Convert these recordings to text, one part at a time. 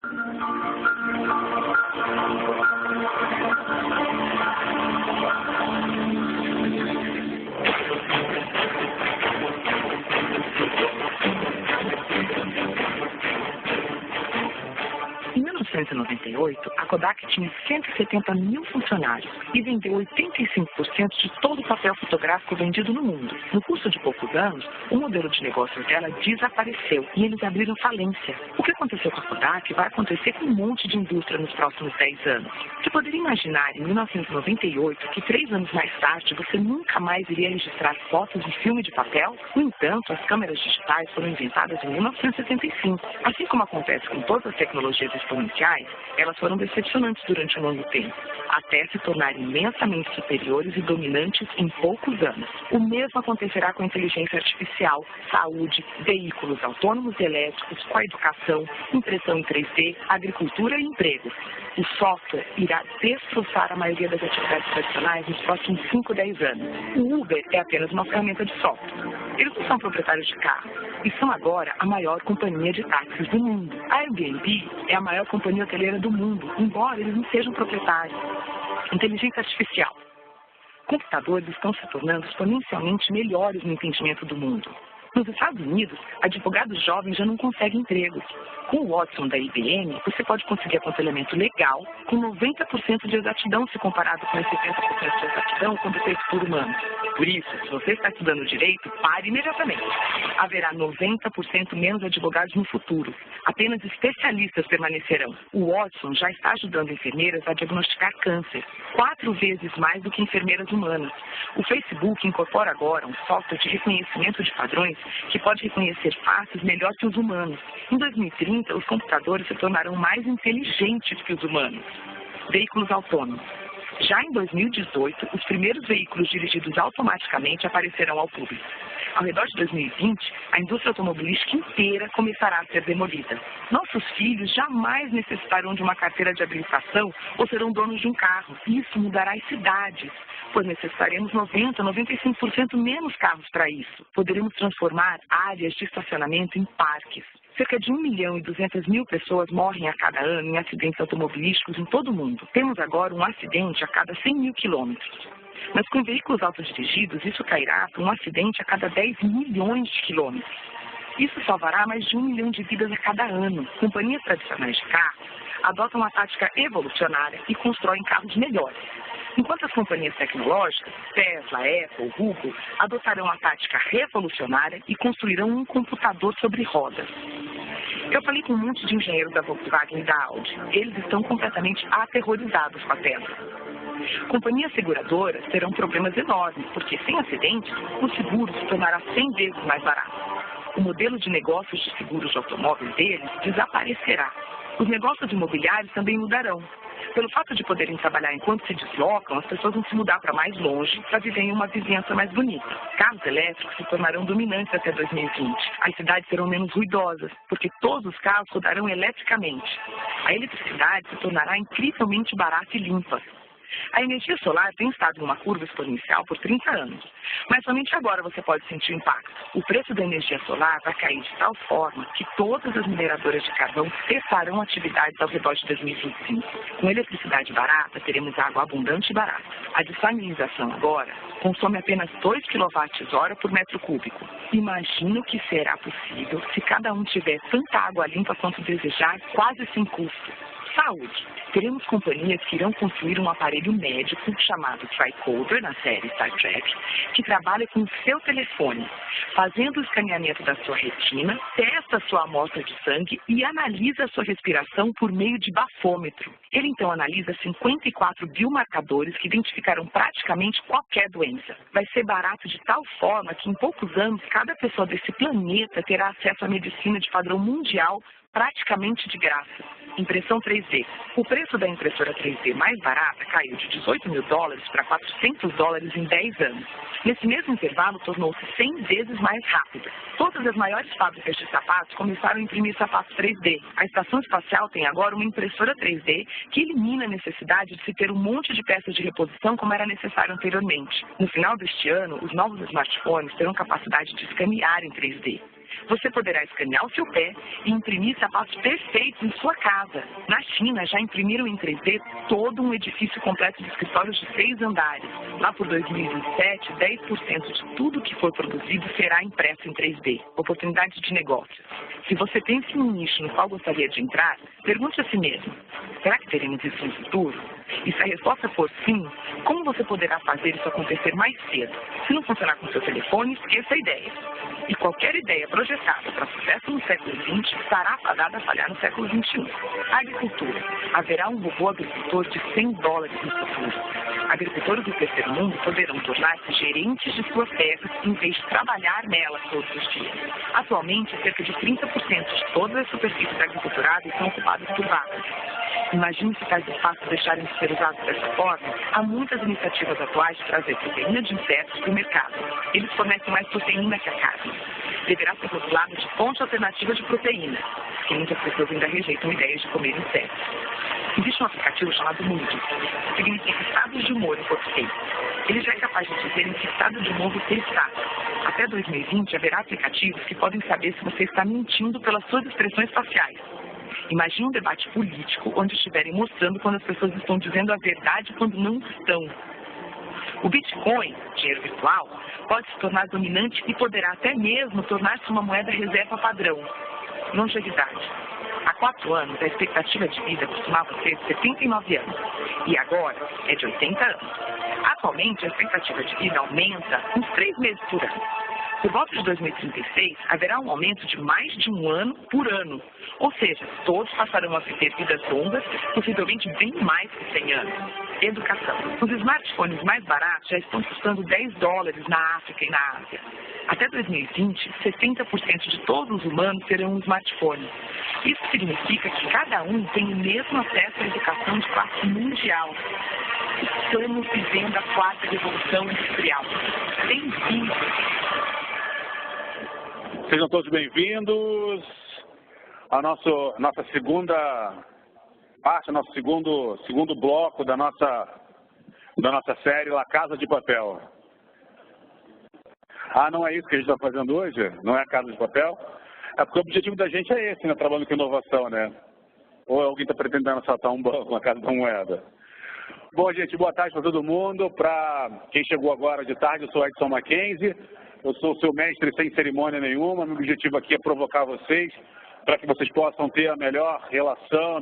Em 1998, a Kodak tinha 170 mil funcionários e vendeu 85% de todo o papel fotográfico vendido no mundo. No curso de poucos anos, o modelo de negócio dela desapareceu e eles abriram falência. O que aconteceu com a Kodak vai acontecer com um monte de indústria nos próximos 10 anos. Você poderia imaginar em 1998 que 3 anos mais tarde você nunca mais iria registrar fotos de filme de papel? No entanto, as câmeras digitais foram inventadas em 1975. Assim como acontece com todas as tecnologias exponenciais, elas foram decepcionantes durante um longo tempo, até se tornarem imensamente superiores e dominantes em poucos anos. O mesmo acontecerá com a inteligência artificial, saúde, veículos autônomos e elétricos, com a educação, impressão em 3D, agricultura e empregos. O software irá destroçar a maioria das atividades tradicionais nos próximos 5 a 10 anos. O Uber é apenas uma ferramenta de software. Eles não são proprietários de carro e são agora a maior companhia de táxis do mundo. A Airbnb é a maior companhia hoteleira do mundo, embora eles não sejam proprietários. Inteligência artificial. Computadores estão se tornando exponencialmente melhores no entendimento do mundo. Nos Estados Unidos, advogados jovens já não conseguem empregos. Com o Watson da IBM, você pode conseguir aconselhamento legal com 90% de exatidão se comparado com os 70% de exatidão quando feito por humanos. Por isso, se você está estudando direito, pare imediatamente. Haverá 90% menos advogados no futuro. Apenas especialistas permanecerão. O Watson já está ajudando enfermeiras a diagnosticar câncer, 4 vezes mais do que enfermeiras humanas. O Facebook incorpora agora um software de reconhecimento de padrões que pode reconhecer faces melhor que os humanos. Em 2030, os computadores se tornarão mais inteligentes que os humanos. Veículos autônomos. Já em 2018, os primeiros veículos dirigidos automaticamente aparecerão ao público. Ao redor de 2020, a indústria automobilística inteira começará a ser demolida. Nossos filhos jamais necessitarão de uma carteira de habilitação ou serão donos de um carro. Isso mudará as cidades, pois necessitaremos 90% a 95% menos carros para isso. Poderemos transformar áreas de estacionamento em parques. Cerca de 1.200.000 pessoas morrem a cada ano em acidentes automobilísticos em todo o mundo. Temos agora um acidente a cada 100.000 quilômetros. Mas com veículos autodirigidos, isso cairá para um acidente a cada 10 milhões de quilômetros. Isso salvará mais de 1 milhão de vidas a cada ano. Companhias tradicionais de carros adotam uma tática evolucionária e constroem carros melhores. Enquanto as companhias tecnológicas, Tesla, Apple, Google, adotarão a tática revolucionária e construirão um computador sobre rodas. Eu falei com um monte de engenheiros da Volkswagen e da Audi. Eles estão completamente aterrorizados com a Tesla. Companhias seguradoras terão problemas enormes, porque sem acidentes, o seguro se tornará 100 vezes mais barato. O modelo de negócios de seguros de automóveis deles desaparecerá. Os negócios imobiliários também mudarão. Pelo fato de poderem trabalhar enquanto se deslocam, as pessoas vão se mudar para mais longe para viver em uma vizinhança mais bonita. Carros elétricos se tornarão dominantes até 2020. As cidades serão menos ruidosas, porque todos os carros rodarão eletricamente. A eletricidade se tornará incrivelmente barata e limpa. A energia solar tem estado em uma curva exponencial por 30 anos, mas somente agora você pode sentir o impacto. O preço da energia solar vai cair de tal forma que todas as mineradoras de carvão cessarão atividades ao redor de 2025. Com eletricidade barata, teremos água abundante e barata. A dessalinização agora consome apenas 2 kWh por metro cúbico. Imagina o que será possível se cada um tiver tanta água limpa quanto desejar, quase sem custo. Saúde. Teremos companhias que irão construir um aparelho médico chamado Tricorder, na série Star Trek, que trabalha com o seu telefone, fazendo o escaneamento da sua retina, testa a sua amostra de sangue e analisa a sua respiração por meio de bafômetro. Ele então analisa 54 biomarcadores que identificarão praticamente qualquer doença. Vai ser barato de tal forma que em poucos anos cada pessoa desse planeta terá acesso à medicina de padrão mundial praticamente de graça. Impressão 3D. O preço da impressora 3D mais barata caiu de $18 mil para $400 em 10 anos. Nesse mesmo intervalo, tornou-se 100 vezes mais rápida. Todas as maiores fábricas de sapatos começaram a imprimir sapatos 3D. A estação espacial tem agora uma impressora 3D que elimina a necessidade de se ter um monte de peças de reposição como era necessário anteriormente. No final deste ano, os novos smartphones terão capacidade de escanear em 3D. Você poderá escanear o seu pé e imprimir sapatos perfeitos em sua casa. Na China, já imprimiram em 3D todo um edifício completo de escritórios de 6 andares. Lá por 2027, 10% de tudo que for produzido será impresso em 3D. Oportunidades de negócios. Se você pensa em um nicho no qual gostaria de entrar, pergunte a si mesmo: será que teremos isso no futuro? E se a resposta for sim, como você poderá fazer isso acontecer mais cedo? Se não funcionar com seu telefone, esqueça a ideia. E qualquer ideia projetada para sucesso no século XX estará fadada a falhar no século XXI. Agricultura. Haverá um robô agricultor de $100 no futuro. Agricultores do terceiro mundo poderão tornar-se gerentes de suas terras em vez de trabalhar nelas todos os dias. Atualmente, cerca de 30% de todas as superfícies agriculturáveis são ocupadas por vacas. Imagine se tais espaços deixarem de ser usados dessa forma. Há muitas iniciativas atuais de trazer proteína de insetos para o mercado. Eles fornecem mais proteína que a carne. Deverá ser rotulado de fonte alternativa de proteína, porque muitas pessoas ainda rejeitam ideias de comer insetos. Existe um aplicativo chamado Mood, que significa estados de humor em português. Ele já é capaz de dizer em que estado de humor você está. Até 2020, haverá aplicativos que podem saber se você está mentindo pelas suas expressões faciais. Imagine um debate político onde estiverem mostrando quando as pessoas estão dizendo a verdade quando não estão. O Bitcoin, dinheiro virtual, pode se tornar dominante e poderá até mesmo tornar-se uma moeda reserva padrão. Longevidade. Há 4 anos, a expectativa de vida costumava ser de 79 anos, e agora é de 80 anos. Atualmente, a expectativa de vida aumenta uns 3 meses por ano. Por volta de 2036, haverá um aumento de mais de 1 ano por ano. Ou seja, todos passarão a viver vidas longas, possivelmente bem mais que 100 anos. Educação. Os smartphones mais baratos já estão custando $10 na África e na Ásia. Até 2020, 60% de todos os humanos terão um smartphone. Isso significa que cada um tem o mesmo acesso à educação de classe mundial. Estamos vivendo a 4ª revolução industrial. Bem-vindos! Sejam todos bem-vindos à nossa segunda parte, nosso segundo bloco da nossa série La Casa de Papel. Ah, não é isso que a gente está fazendo hoje? Não é a Casa de Papel? É porque o objetivo da gente é esse, né? Trabalhando com inovação, né? Ou alguém está pretendendo assaltar um banco na Casa da Moeda? Bom, gente, boa tarde para todo mundo. Para quem chegou agora de tarde, eu sou Edson Mackenzie. Eu sou o seu mestre sem cerimônia nenhuma. Meu objetivo aqui é provocar vocês para que vocês possam ter a melhor relação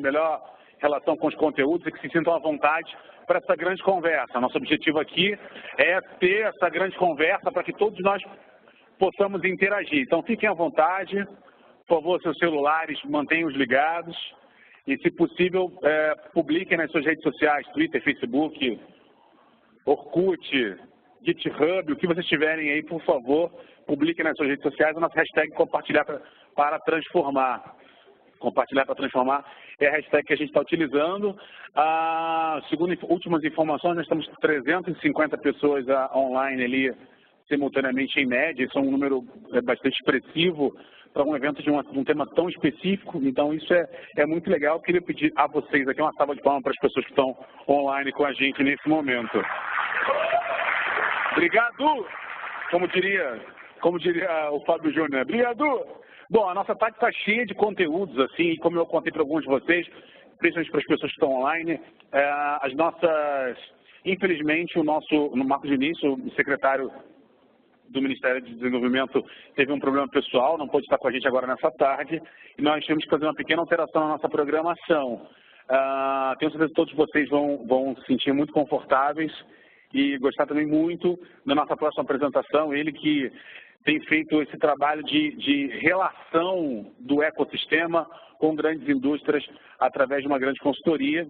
com os conteúdos e que se sintam à vontade para essa grande conversa. Nosso objetivo aqui é ter essa grande conversa para que todos nós possamos interagir. Então, fiquem à vontade. Por favor, seus celulares, mantenham-os ligados. E, se possível, publiquem nas suas redes sociais, Twitter, Facebook, Orkut, GitHub, o que vocês tiverem aí, por favor, publiquem nas suas redes sociais a nossa hashtag compartilhar para transformar. Compartilhar para transformar é a hashtag que a gente está utilizando. Segundo últimas informações, nós estamos 350 pessoas online ali, simultaneamente em média. Isso é um número bastante expressivo para um evento de um tema tão específico. Então, isso é muito legal. Eu queria pedir a vocês aqui uma salva de palmas para as pessoas que estão online com a gente nesse momento. Obrigado! Como diria o Fábio Júnior, obrigado! Bom, a nossa tarde está cheia de conteúdos, assim, e como eu contei para alguns de vocês, principalmente para as pessoas que estão online, infelizmente, no Marcos Diniz, o secretário do Ministério de Desenvolvimento, teve um problema pessoal, não pôde estar com a gente agora nessa tarde, e nós temos que fazer uma pequena alteração na nossa programação. Tenho certeza que todos vocês vão se sentir muito confortáveis e gostar também muito da nossa próxima apresentação. Ele que tem feito esse trabalho de relação do ecossistema com grandes indústrias através de uma grande consultoria.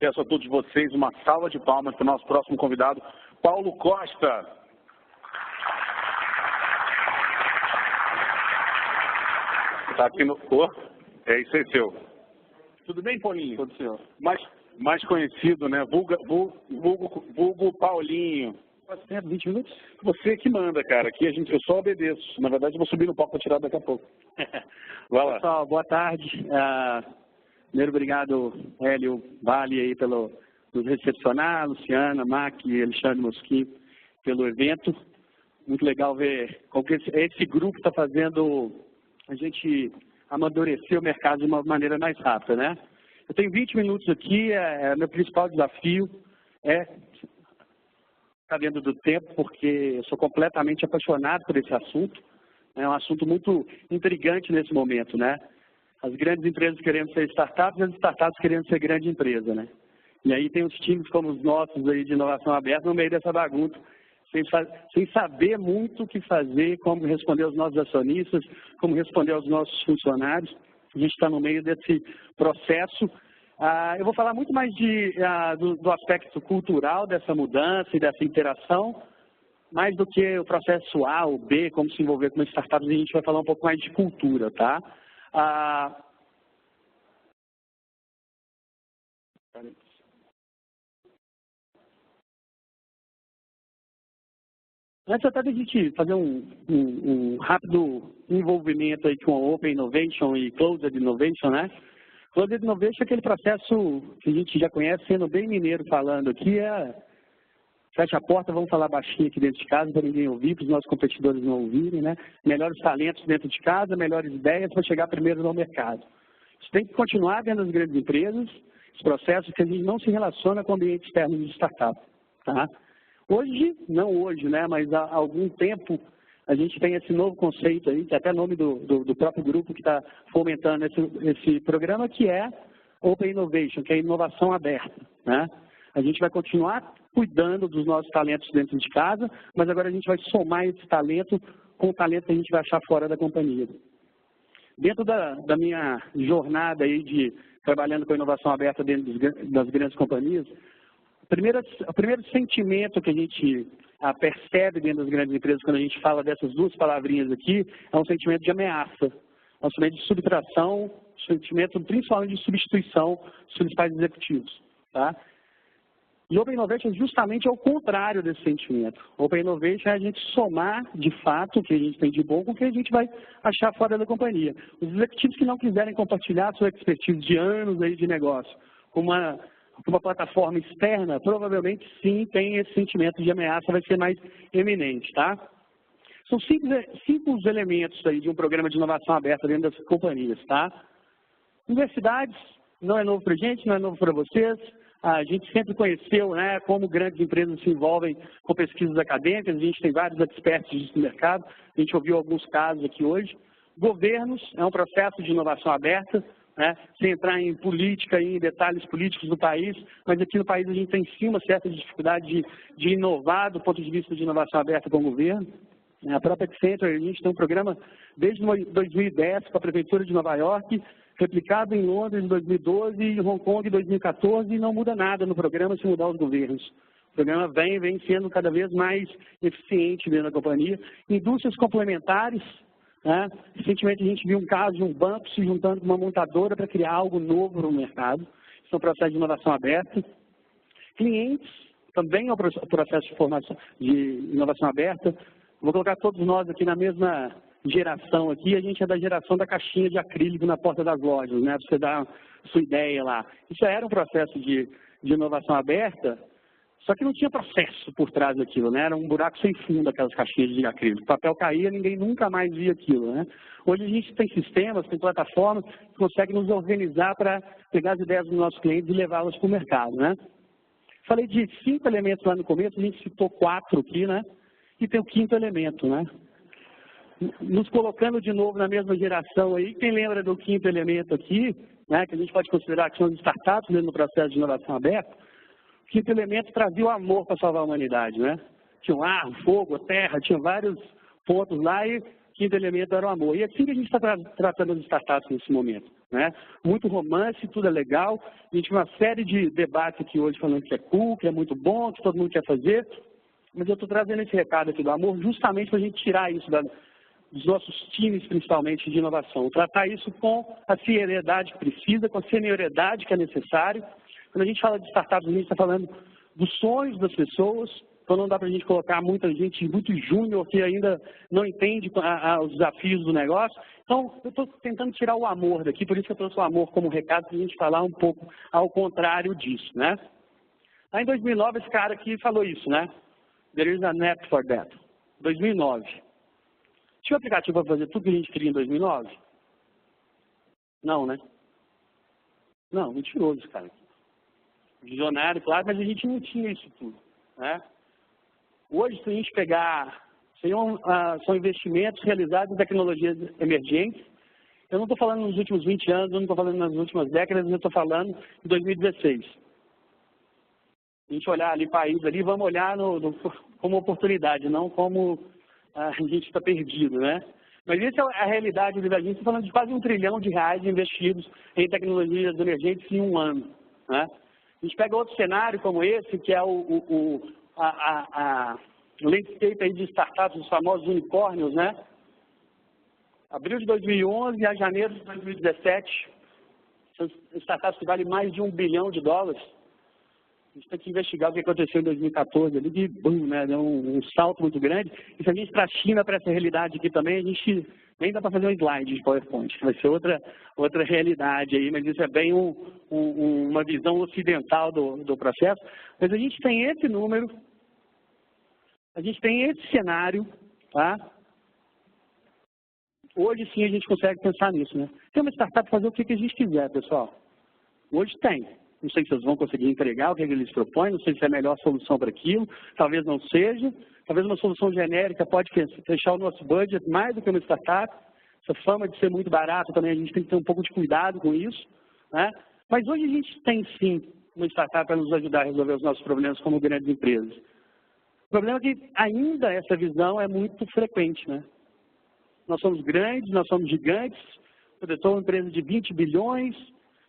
Peço a todos vocês uma salva de palmas para o nosso próximo convidado, Paulo Costa. Está aqui no... É isso aí, seu. Tudo bem, Paulinho? Tudo, senhor. Mais conhecido, né? Vulgo Paulinho. Tem 20 minutos? Você que manda, cara. Aqui eu só obedeço. Na verdade, eu vou subir no palco para tirar daqui a pouco. Vai lá. Pessoal, boa tarde. Primeiro, obrigado, Hélio Vale, aí, pelo nos recepcionar, Luciana, Mac e Alexandre Mosquito, pelo evento. muito legal ver como que esse grupo está fazendo a gente amadurecer o mercado de uma maneira mais rápida, né? Eu tenho 20 minutos aqui, meu principal desafio é estar dentro do tempo, porque eu sou completamente apaixonado por esse assunto. É um assunto muito intrigante nesse momento, né? As grandes empresas querendo ser startups e as startups querendo ser grande empresa, né? E aí tem os times como os nossos aí de inovação aberta no meio dessa bagunça, sem saber muito o que fazer, como responder aos nossos acionistas, como responder aos nossos funcionários. A gente está no meio desse processo. Eu vou falar muito mais do aspecto cultural dessa mudança e dessa interação, mais do que o processo A ou B, como se envolver com startups, a gente vai falar um pouco mais de cultura, tá? Antes até da gente fazer um rápido envolvimento aí com a Open Innovation e Closed Innovation, né? Closed Innovation é aquele processo que a gente já conhece, sendo bem mineiro falando aqui, fecha a porta, vamos falar baixinho aqui dentro de casa para ninguém ouvir, para os nossos competidores não ouvirem, né? Melhores talentos dentro de casa, melhores ideias para chegar primeiro no mercado. Isso tem que continuar dentro das grandes empresas, esse processo que a gente não se relaciona com o ambiente externo de startup, tá? Hoje, não hoje, né, mas há algum tempo, a gente tem esse novo conceito aí, que é até nome do próprio grupo que está fomentando esse programa, que é Open Innovation, que é inovação aberta, né? A gente vai continuar cuidando dos nossos talentos dentro de casa, mas agora a gente vai somar esse talento com o talento que a gente vai achar fora da companhia. Dentro da minha jornada aí trabalhando com inovação aberta dentro das grandes companhias, o primeiro sentimento que a gente percebe dentro das grandes empresas, quando a gente fala dessas duas palavrinhas aqui, é um sentimento de ameaça, é um sentimento de subtração, um sentimento principalmente de substituição dos principais executivos, tá? E Open Innovation justamente é o contrário desse sentimento. Open Innovation é a gente somar, de fato, o que a gente tem de bom com o que a gente vai achar fora da companhia. Os executivos que não quiserem compartilhar sua expertise de anos aí de negócio com uma plataforma externa, provavelmente sim tem esse sentimento de ameaça, vai ser mais eminente, tá? São cinco elementos aí de um programa de inovação aberta dentro das companhias, tá? Universidades, não é novo para a gente, não é novo para vocês. A gente sempre conheceu, né, como grandes empresas se envolvem com pesquisas acadêmicas, a gente tem vários experts disso no mercado, a gente ouviu alguns casos aqui hoje. Governos, é um processo de inovação aberta, né, sem entrar em política, em detalhes políticos do país, mas aqui no país a gente tem sim uma certa dificuldade de inovar do ponto de vista de inovação aberta com o governo. A própria Accenture, a gente tem um programa desde 2010 com a Prefeitura de Nova York, replicado em Londres em 2012 e em Hong Kong em 2014, e não muda nada no programa se mudar os governos. O programa vem sendo cada vez mais eficiente dentro da companhia. Indústrias complementares, né? Recentemente a gente viu um caso de um banco se juntando com uma montadora para criar algo novo no mercado. Isso é um processo de inovação aberta. Clientes, também é um processo de inovação aberta. Vou colocar todos nós aqui na mesma geração aqui, a gente é da geração da caixinha de acrílico na porta das lojas, né? Para você dar a sua ideia lá. Isso era um processo de inovação aberta, só que não tinha processo por trás daquilo, né? Era um buraco sem fundo aquelas caixinhas de acrílico. O papel caía, ninguém nunca mais via aquilo, né? Hoje a gente tem sistemas, tem plataformas que conseguem nos organizar para pegar as ideias dos nossos clientes e levá-las para o mercado, né? Falei de 5 elementos lá no começo, a gente citou 4 aqui, né? E tem o 5º elemento, né? Nos colocando de novo na mesma geração aí, quem lembra do 5º elemento aqui, né, que a gente pode considerar que são as startups dentro do processo de inovação aberta, o 5º elemento trazia o amor para salvar a humanidade, né? Tinha o ar, o fogo, a terra, tinha vários pontos lá e o 5º elemento era o amor. E é assim que a gente está tratando as startups nesse momento, né? Muito romance, tudo é legal, a gente tem uma série de debates aqui hoje falando que é cool, que é muito bom, que todo mundo quer fazer, mas eu estou trazendo esse recado aqui do amor justamente para a gente tirar isso dos nossos times, principalmente, de inovação. Tratar isso com a seriedade que precisa, com a senioridade que é necessário. Quando a gente fala de startups, a gente está falando dos sonhos das pessoas, então não dá para a gente colocar muita gente muito júnior que ainda não entende os desafios do negócio. Então, eu estou tentando tirar o amor daqui, por isso que eu trouxe o amor como recado, para a gente falar um pouco ao contrário disso, né? Lá em 2009, esse cara aqui falou isso, né? There is an app for that. 2009. Tinha um aplicativo para fazer tudo que a gente queria em 2009? Não, né? Não, mentiroso, cara. Visionário, claro, mas a gente não tinha isso tudo, né? Hoje, se a gente pegar, são investimentos realizados em tecnologias emergentes. Eu não estou falando nos últimos 20 anos, eu não estou falando nas últimas décadas, eu estou falando em 2016. A gente olhar ali país ali, vamos olhar como oportunidade, não como a gente está perdido, né? Mas essa é a realidade da gente, está falando de quase R$1 trilhão investidos em tecnologias emergentes em um ano, né? A gente pega outro cenário como esse, que é a landscape aí de startups, os famosos unicórnios, né? Abril de 2011 a janeiro de 2017, são startups que valem mais de $1 bilhão. A gente tem que investigar o que aconteceu em 2014, ali de boom, né? Deu um salto muito grande. E se a gente trachina para essa realidade aqui também, a gente nem dá para fazer um slide de PowerPoint, que vai ser outra realidade aí, mas isso é bem uma visão ocidental do processo. Mas a gente tem esse número, a gente tem esse cenário, tá? Hoje sim a gente consegue pensar nisso, né? Tem uma startup fazer o que a gente quiser, pessoal. Hoje tem. Não sei se vocês vão conseguir entregar o que eles propõem, não sei se é a melhor solução para aquilo, talvez não seja. Talvez uma solução genérica pode fechar o nosso budget mais do que uma startup. Essa fama de ser muito barato também, a gente tem que ter um pouco de cuidado com isso, né? Mas hoje a gente tem sim uma startup para nos ajudar a resolver os nossos problemas como grandes empresas. O problema é que ainda essa visão é muito frequente, né? Nós somos grandes, nós somos gigantes, eu sou uma empresa de 20 bilhões,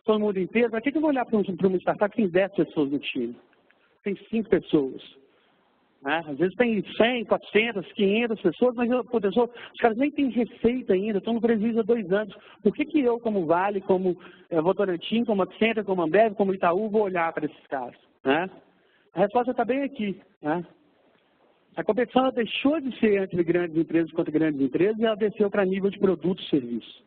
todo mundo inteiro. Para que eu vou olhar para uma startup que tem 10 pessoas no time? Tem 5 pessoas. Né? Às vezes tem 100, 400, 500 pessoas, mas os caras nem têm receita ainda, estão no prejuízo há 2 anos. Por que eu, como Vale, como Votorantim, como Accenture, como Ambev, como Itaú, vou olhar para esses caras? Né? A resposta está bem aqui. Né? A competição ela deixou de ser entre grandes empresas contra grandes empresas e ela desceu para nível de produto e serviço.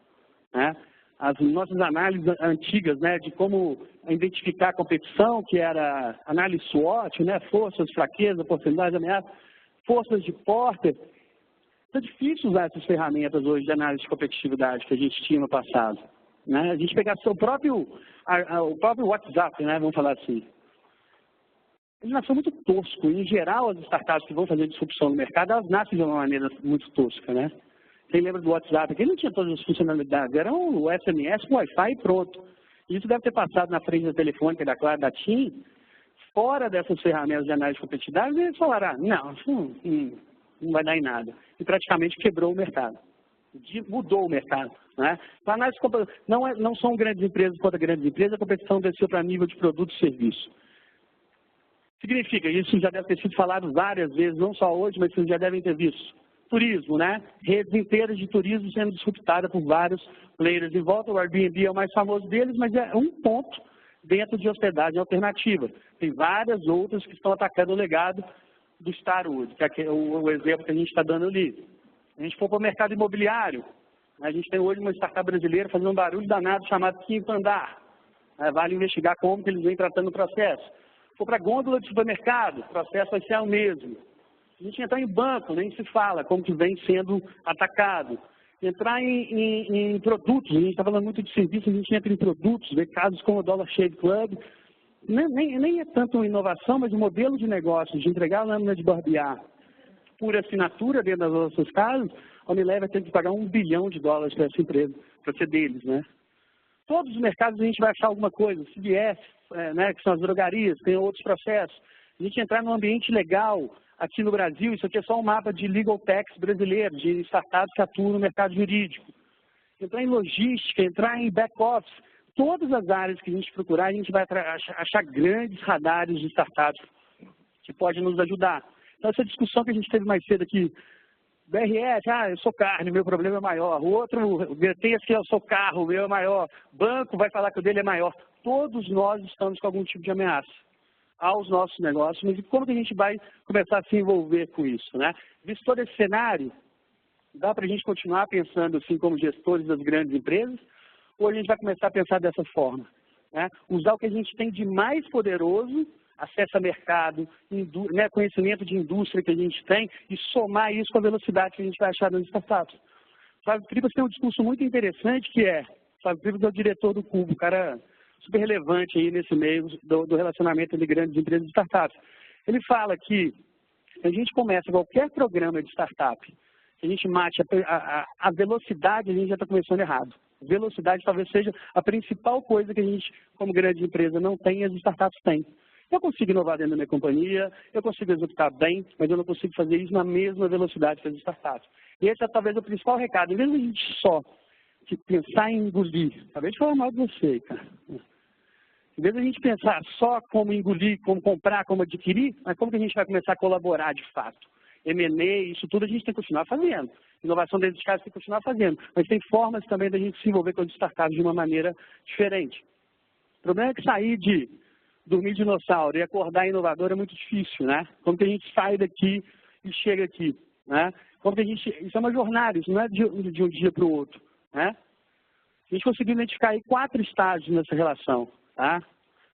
Né? As nossas análises antigas, né, de como identificar a competição, que era análise SWOT, né, forças, fraquezas, oportunidades, ameaças, forças de Porter. É difícil usar essas ferramentas hoje de análise de competitividade que a gente tinha no passado. Né? A gente pegar o próprio WhatsApp, né, vamos falar assim. Ele nasceu muito tosco. Em geral, as startups que vão fazer disrupção no mercado, elas nascem de uma maneira muito tosca, né? Quem lembra do WhatsApp? Aqui não tinha todas as funcionalidades. Era o SMS com Wi-Fi e pronto. Isso deve ter passado na frente da telefônica, da Claro, da TIM. Fora dessas ferramentas de análise de competitividade, eles falaram, não vai dar em nada. E praticamente quebrou o mercado. Mudou o mercado. Né? Então, análise não são grandes empresas contra grandes empresas, a competição desceu para nível de produto e serviço. Significa, isso já deve ter sido falado várias vezes, não só hoje, mas vocês já devem ter visto. Turismo, né? Redes inteiras de turismo sendo disruptadas por vários players em volta. O Airbnb é o mais famoso deles, mas é um ponto dentro de hospedagem alternativa. Tem várias outras que estão atacando o legado do Starwood, que é o exemplo que a gente está dando ali. Se a gente for para o mercado imobiliário, a gente tem hoje uma startup brasileira fazendo um barulho danado chamado Quinto Andar. Vale investigar como que eles vêm tratando o processo. Se for para gôndola de supermercado, o processo vai ser o mesmo. A gente entrar em banco, nem se fala como que vem sendo atacado. Entrar em produtos, a gente está falando muito de serviço, a gente entra em produtos, vê casos como o Dollar Shave Club. Nem é tanto uma inovação, mas o modelo de negócio, de entregar a lâmina de barbear por assinatura dentro das nossas casas, a Unilever tem que pagar $1 bilhão para essa empresa, para ser deles, né? Todos os mercados a gente vai achar alguma coisa, CVS, né, que são as drogarias, tem outros processos. A gente entrar num ambiente legal aqui no Brasil, isso aqui é só um mapa de legal techs brasileiro, de startups que atuam no mercado jurídico. Entrar em logística, entrar em back-office, todas as áreas que a gente procurar, a gente vai achar grandes radares de startups que podem nos ajudar. Então, essa discussão que a gente teve mais cedo aqui, BRF, eu sou carne, meu problema é maior. O outro tem assim, eu sou carro, o meu é maior. Banco vai falar que o dele é maior. Todos nós estamos com algum tipo de ameaça aos nossos negócios, mas como que a gente vai começar a se envolver com isso, né? Visto todo esse cenário, dá para a gente continuar pensando assim como gestores das grandes empresas, ou a gente vai começar a pensar dessa forma, né? Usar o que a gente tem de mais poderoso acesso a mercado, né, conhecimento de indústria que a gente tem e somar isso com a velocidade que a gente vai achar nas startups. O Flávio Tribas tem um discurso muito interessante que é, o Flávio Tribas é o diretor do Cubo, um cara super relevante aí nesse meio do relacionamento entre grandes empresas e startups. Ele fala que se a gente começa qualquer programa de startup, se a gente mate a velocidade, a gente já está começando errado. Velocidade talvez seja a principal coisa que a gente, como grande empresa, não tem e as startups têm. Eu consigo inovar dentro da minha companhia, eu consigo executar bem, mas eu não consigo fazer isso na mesma velocidade que as startups. E esse é talvez o principal recado. Em vez de a gente só pensar em engolir, talvez falar mal de você, cara. Em vez de a gente pensar só como engolir, como comprar, como adquirir, mas como que a gente vai começar a colaborar de fato? M&A, isso tudo a gente tem que continuar fazendo. Inovação dentro de casa tem que continuar fazendo. Mas tem formas também da gente se envolver com os startups de uma maneira diferente. O problema é que sair de dormir dinossauro e acordar inovador é muito difícil, né? Como que a gente sai daqui e chega aqui, né? Como que a gente... Isso é uma jornada, isso não é de um dia para o outro, né? A gente conseguiu identificar aí 4 estágios nessa relação, tá?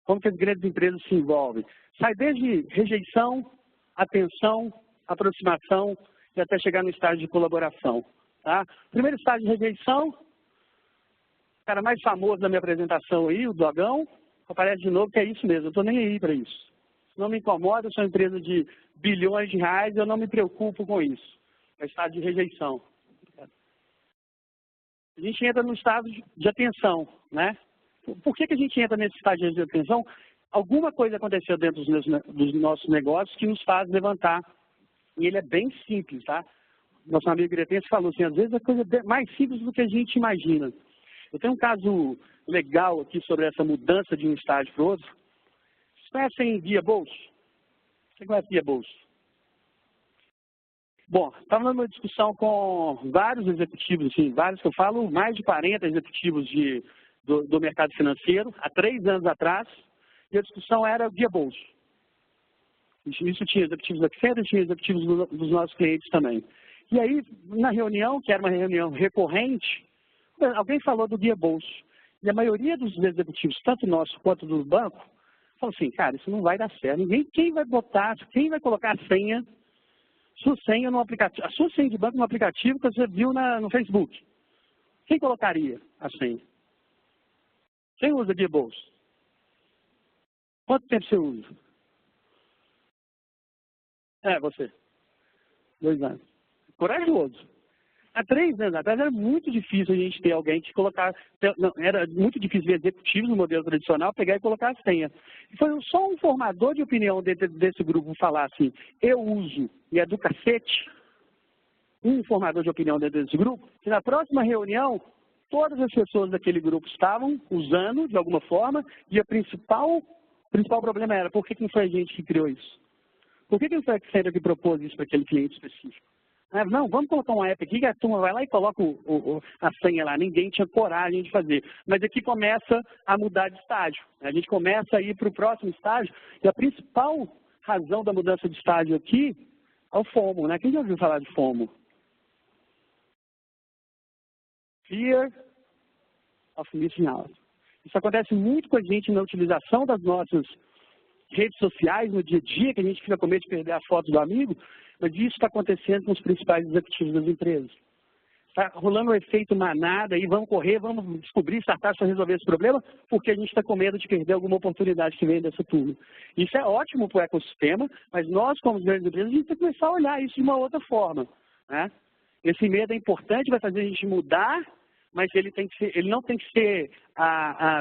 Como que as grandes empresas se envolvem. Sai desde rejeição, atenção, aproximação e até chegar no estágio de colaboração, tá? Primeiro estágio de rejeição, o cara mais famoso da minha apresentação aí, o Dogão, aparece de novo que é isso mesmo, eu estou nem aí para isso. Não me incomoda, eu sou uma empresa de bilhões de reais, eu não me preocupo com isso. É o estado de rejeição. A gente entra no estado de atenção, né? Por que a gente entra nesse estágio de atenção? Alguma coisa aconteceu dentro dos nossos negócios que nos faz levantar. E ele é bem simples, tá? Nosso amigo Gretense falou assim, às vezes a coisa é mais simples do que a gente imagina. Eu tenho um caso legal aqui sobre essa mudança de um estágio para o outro. Vocês conhecem Guia Bolso? Você conhece Guia Bolso? Bom, estava numa discussão com vários executivos, assim, vários que eu falo, mais de 40 executivos do mercado financeiro, há 3 anos atrás, e a discussão era o Guia Bolso. Isso tinha executivos da Accenture, tinha executivos dos nossos clientes também. E aí, na reunião, que era uma reunião recorrente, alguém falou do Guia Bolso. E a maioria dos executivos, tanto nosso quanto do banco, falou assim, cara, isso não vai dar certo. Quem vai colocar a senha, sua senha no aplicativo, a sua senha de banco no aplicativo que você viu no Facebook? Quem colocaria a senha? Quem usa Guia Bolso? Quanto tempo você usa? Você. 2 anos. Corajoso. Há 3 anos atrás era muito difícil a gente ter alguém que colocar... Não, era muito difícil ver executivos no modelo tradicional pegar e colocar a senha. E foi só um formador de opinião dentro desse grupo falar assim, eu uso e é do cacete, um formador de opinião dentro desse grupo, que na próxima reunião, todas as pessoas daquele grupo estavam usando de alguma forma e o principal problema era, por que não foi a gente que criou isso? Por que não foi a Accenture que propôs isso para aquele cliente específico? Não, vamos colocar um app aqui que a turma vai lá e coloca a senha lá. Ninguém tinha coragem de fazer. Mas aqui começa a mudar de estágio. A gente começa a ir para o próximo estágio. E a principal razão da mudança de estágio aqui é o FOMO, né? Quem já ouviu falar de FOMO? Fear of Missing Out. Isso acontece muito com a gente na utilização das nossas redes sociais no dia a dia, que a gente fica com medo de perder a foto do amigo, mas isso está acontecendo com os principais executivos das empresas. Está rolando um efeito manada e vamos correr, vamos descobrir startups para resolver esse problema, porque a gente está com medo de perder alguma oportunidade que vem dessa turma. Isso é ótimo para o ecossistema, mas nós, como grandes empresas, a gente tem que começar a olhar isso de uma outra forma, né? Esse medo é importante, vai fazer a gente mudar, mas ele não tem que ser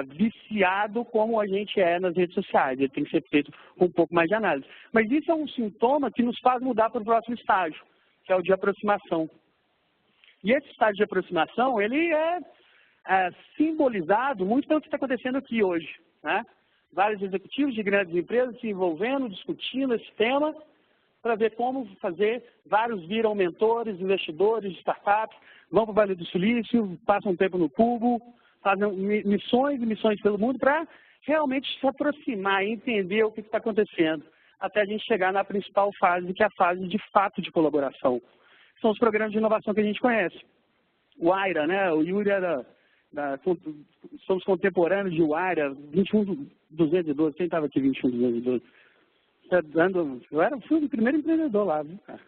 viciado como a gente é nas redes sociais. Ele tem que ser feito com um pouco mais de análise. Mas isso é um sintoma que nos faz mudar para o próximo estágio, que é o de aproximação. E esse estágio de aproximação, ele é simbolizado muito pelo que está acontecendo aqui hoje, né? Vários executivos de grandes empresas se envolvendo, discutindo esse tema, para ver como fazer. Vários viram mentores, investidores de startups, vão para o Vale do Silício, passam um tempo no Cubo, fazem missões e missões pelo mundo para realmente se aproximar e entender o que está acontecendo, até a gente chegar na principal fase, que é a fase de fato de colaboração. São os programas de inovação que a gente conhece. O AIRA, né? O Yuri era... somos contemporâneos de AIRA, 21212, quem estava aqui 21212? Eu fui o primeiro empreendedor lá, viu, cara?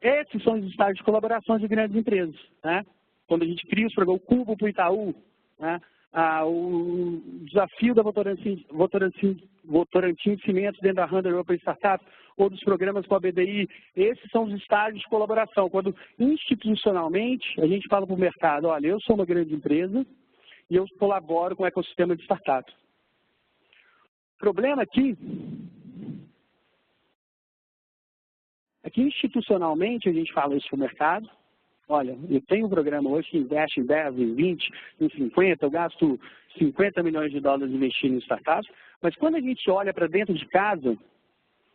Esses são os estágios de colaboração de grandes empresas, né? Quando a gente cria os programas, o Cubo para o Itaú, né? O desafio da Votorantim Cimentos dentro da Hunter Open Startup, ou dos programas com a BDI, esses são os estágios de colaboração. Quando institucionalmente a gente fala para o mercado, olha, eu sou uma grande empresa e eu colaboro com o ecossistema de startups. O problema aqui é que institucionalmente a gente fala isso para o mercado. Olha, eu tenho um programa hoje que investe em 10, em 20, em 50, eu gasto 50 milhões de dólares investindo em startups, mas quando a gente olha para dentro de casa,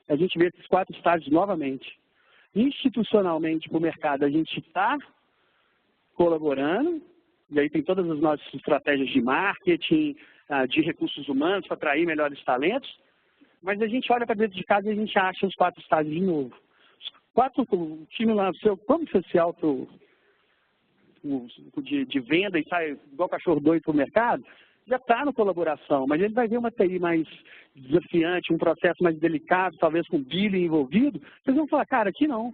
a gente vê esses 4 estágios novamente. Institucionalmente para o mercado, a gente está colaborando, e aí tem todas as nossas estratégias de marketing, de recursos humanos para atrair melhores talentos, mas a gente olha para dentro de casa e a gente acha os 4 estágios de novo. O time lá, como você se de venda e sai igual cachorro doido para o mercado, já está na colaboração, mas ele vai ver uma TI mais desafiante, um processo mais delicado, talvez com billing envolvido, vocês vão falar, cara, aqui não,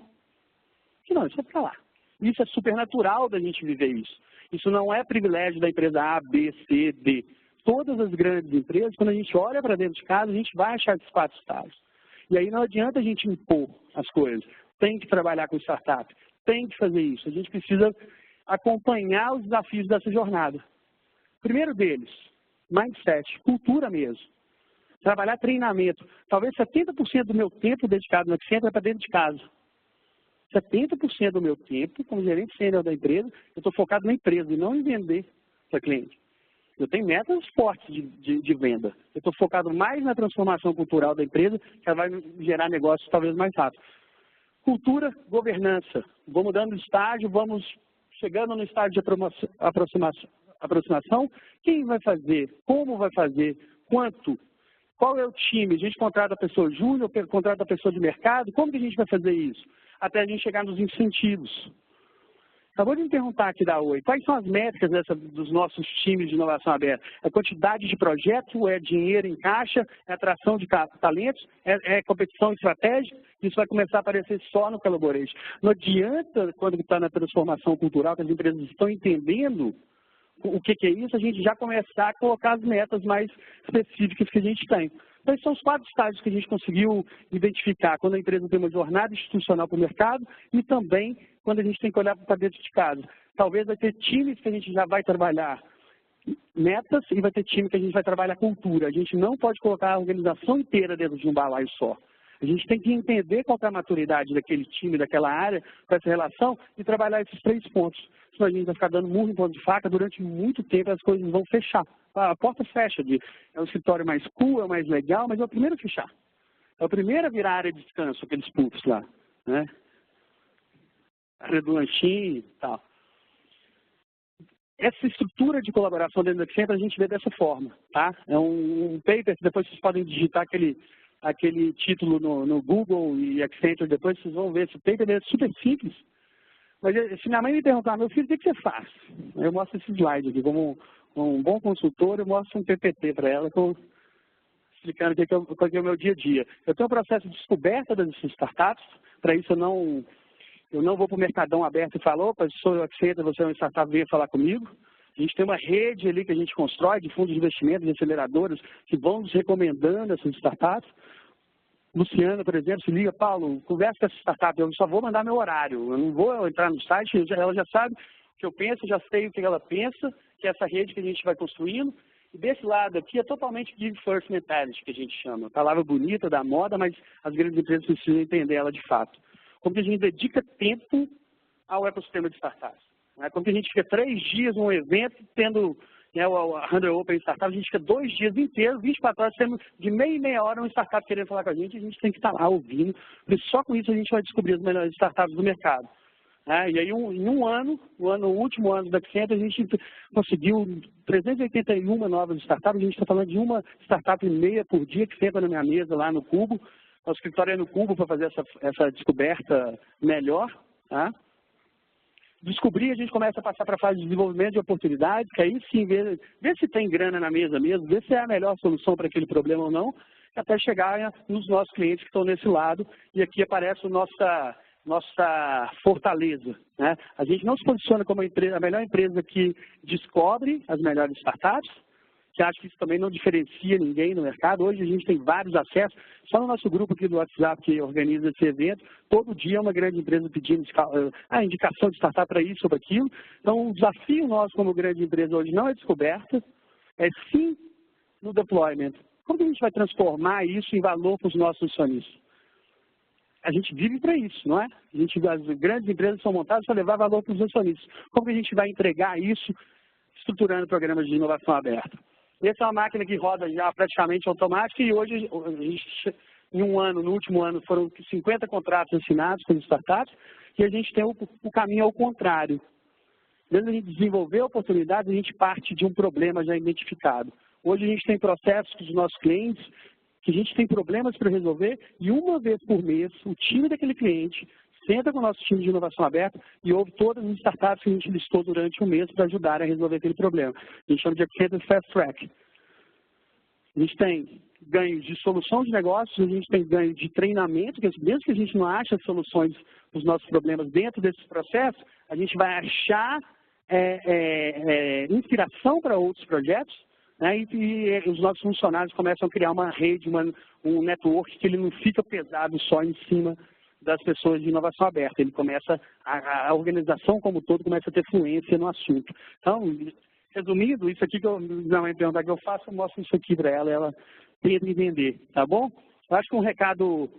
isso é para lá. Isso é super natural da gente viver isso. Isso não é privilégio da empresa A, B, C, D. Todas as grandes empresas, quando a gente olha para dentro de casa, a gente vai achar esses 4 estágios. E aí não adianta a gente impor as coisas. Tem que trabalhar com startup, tem que fazer isso. A gente precisa acompanhar os desafios dessa jornada. Primeiro deles, mindset, cultura mesmo. Trabalhar treinamento. Talvez 70% do meu tempo dedicado no Accenture é para dentro de casa. 70% do meu tempo, como gerente sênior da empresa, eu estou focado na empresa e não em vender para cliente. Eu tenho metas fortes de venda. Eu estou focado mais na transformação cultural da empresa, que ela vai gerar negócios talvez mais rápido. Cultura, governança. Vou mudando de estágio, vamos chegando no estágio de aproximação. Quem vai fazer? Como vai fazer? Quanto? Qual é o time? A gente contrata a pessoa júnior, contrata a pessoa de mercado? Como que a gente vai fazer isso? Até a gente chegar nos incentivos. Acabou de me perguntar aqui da Oi, quais são as métricas dos nossos times de inovação aberta? É quantidade de projetos, é dinheiro em caixa, é atração de talentos, é competição estratégica? Isso vai começar a aparecer só no Collaboration. Não adianta, quando está na transformação cultural, que as empresas estão entendendo o que é isso, a gente já começar a colocar as metas mais específicas que a gente tem. Então, esses são os 4 estágios que a gente conseguiu identificar quando a empresa tem uma jornada institucional para o mercado e também quando a gente tem que olhar para dentro de casa. Talvez vai ter times que a gente já vai trabalhar metas e vai ter time que a gente vai trabalhar cultura. A gente não pode colocar a organização inteira dentro de um balaio só. A gente tem que entender qual é a maturidade daquele time, daquela área, com essa relação e trabalhar esses 3 pontos. Senão a gente vai ficar dando murro em ponto de faca durante muito tempo e as coisas vão fechar. A porta fecha, é o escritório mais cool, é o mais legal, mas é o primeiro a fechar. É o primeiro a virar área de descanso, aqueles puffs lá, né? Área do lanchinho e tal. Essa estrutura de colaboração dentro do Accenture a gente vê dessa forma, tá? É um paper que depois vocês podem digitar aquele título no Google e Accenture, depois vocês vão ver. Esse paper é super simples. Mas se minha mãe me perguntar, meu filho, o que você faz? Eu mostro esse slide aqui. Como um bom consultor, eu mostro um PPT para ela, explicando o que é o meu dia a dia. Eu tenho um processo de descoberta das startups. Para isso, eu não vou para o mercadão aberto e falo, opa, sou eu Accenture, você é uma startup, venha falar comigo. A gente tem uma rede ali que a gente constrói de fundos de investimento, de aceleradoras, que vão nos recomendando essas startups. Luciana, por exemplo, se liga, Paulo, conversa com essa startup, eu só vou mandar meu horário, eu não vou entrar no site, ela já sabe o que eu penso, eu já sei o que ela pensa, que é essa rede que a gente vai construindo. E desse lado aqui é totalmente Give First Mentality, que a gente chama. Palavra bonita da moda, mas as grandes empresas precisam entender ela de fato. Como que a gente dedica tempo ao ecossistema de startups. Como que a gente fica 3 dias num evento, tendo a Hunter Open Startup, a gente fica 2 dias inteiros, 24 horas, tendo de meia em meia hora um startup querendo falar com a gente tem que estar lá ouvindo, porque só com isso a gente vai descobrir as melhores startups do mercado. E aí, em um ano, no último ano da Accenture, a gente conseguiu 381 novas startups, a gente está falando de uma startup e meia por dia que senta na minha mesa lá no Cubo. O escritório é no Cubo para fazer essa descoberta melhor. Descobrir, a gente começa a passar para a fase de desenvolvimento de oportunidades, que aí sim, ver se tem grana na mesa mesmo, ver se é a melhor solução para aquele problema ou não. até chegar nos nossos clientes que estão nesse lado, e aqui aparece a nossa fortaleza, né? A gente não se posiciona como a melhor empresa que descobre as melhores startups, que acho que isso também não diferencia ninguém no mercado. Hoje a gente tem vários acessos, só no nosso grupo aqui do WhatsApp que organiza esse evento, todo dia uma grande empresa pedindo a indicação de startup para isso ou para aquilo. Então o desafio nosso como grande empresa hoje não é descoberta, é sim no deployment. Como que a gente vai transformar isso em valor para os nossos acionistas? A gente vive para isso, não é? As grandes empresas são montadas para levar valor para os acionistas. Como que a gente vai entregar isso estruturando programas de inovação aberta? Essa é uma máquina que roda já praticamente automática e hoje, em no último ano, foram 50 contratos assinados com startups e a gente tem o caminho ao contrário. Desde a gente desenvolver oportunidades, a gente parte de um problema já identificado. Hoje a gente tem processos com os nossos clientes que a gente tem problemas para resolver e uma vez por mês o time daquele cliente senta com o nosso time de inovação aberta e ouve todas as startups que a gente listou durante um mês para ajudar a resolver aquele problema. A gente chama de Accenture Fast Track. A gente tem ganhos de solução de negócios, a gente tem ganho de treinamento, que mesmo que a gente não ache soluções para os nossos problemas dentro desses processos, a gente vai achar inspiração para outros projetos, né, e os nossos funcionários começam a criar uma rede, um network que ele não fica pesado só em cima das pessoas de inovação aberta. Ele começa, a organização como um todo começa a ter fluência no assunto. Então, resumindo, isso aqui que não vai perguntar que eu faço, eu mostro isso aqui para ela tenta entender, tá bom? Eu acho que um recado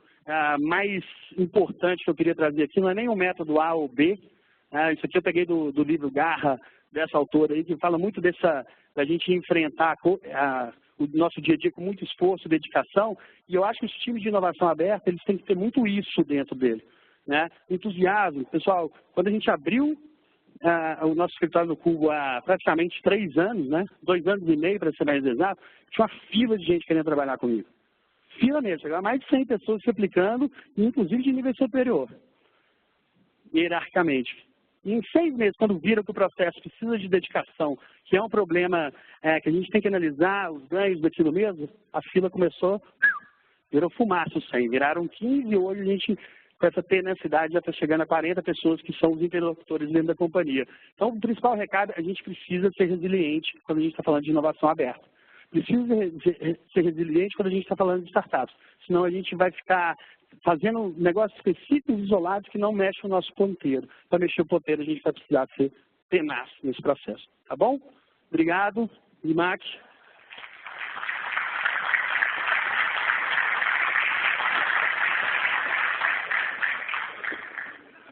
mais importante que eu queria trazer aqui não é nem o método A ou B. Isso aqui eu peguei do livro Garra, dessa autora aí, que fala muito da gente enfrentar o nosso dia a dia com muito esforço e dedicação, e eu acho que os times de inovação aberta, eles têm que ter muito isso dentro dele, né? Entusiasmo. Pessoal, quando a gente abriu o nosso escritório no Cubo há praticamente 3 anos, né? 2 anos e meio, para ser mais exato, tinha uma fila de gente querendo trabalhar comigo. Fila mesmo, chegava mais de 100 pessoas se aplicando, inclusive de nível superior, hierarquicamente. E em 6 meses, quando viram que o processo precisa de dedicação, que é um problema que a gente tem que analisar os ganhos daquilo mesmo, a fila começou, virou fumaça os 100, viraram 15 e hoje a gente, com essa tenacidade, já está chegando a 40 pessoas que são os interlocutores dentro da companhia. Então, o principal recado, a gente precisa ser resiliente quando a gente está falando de inovação aberta. Precisa ser resiliente quando a gente está falando de startups, senão a gente vai ficar fazendo negócios específicos, isolados, que não mexem o nosso ponteiro. Para mexer o ponteiro, a gente vai precisar ser tenaz nesse processo. Tá bom? Obrigado. E Max.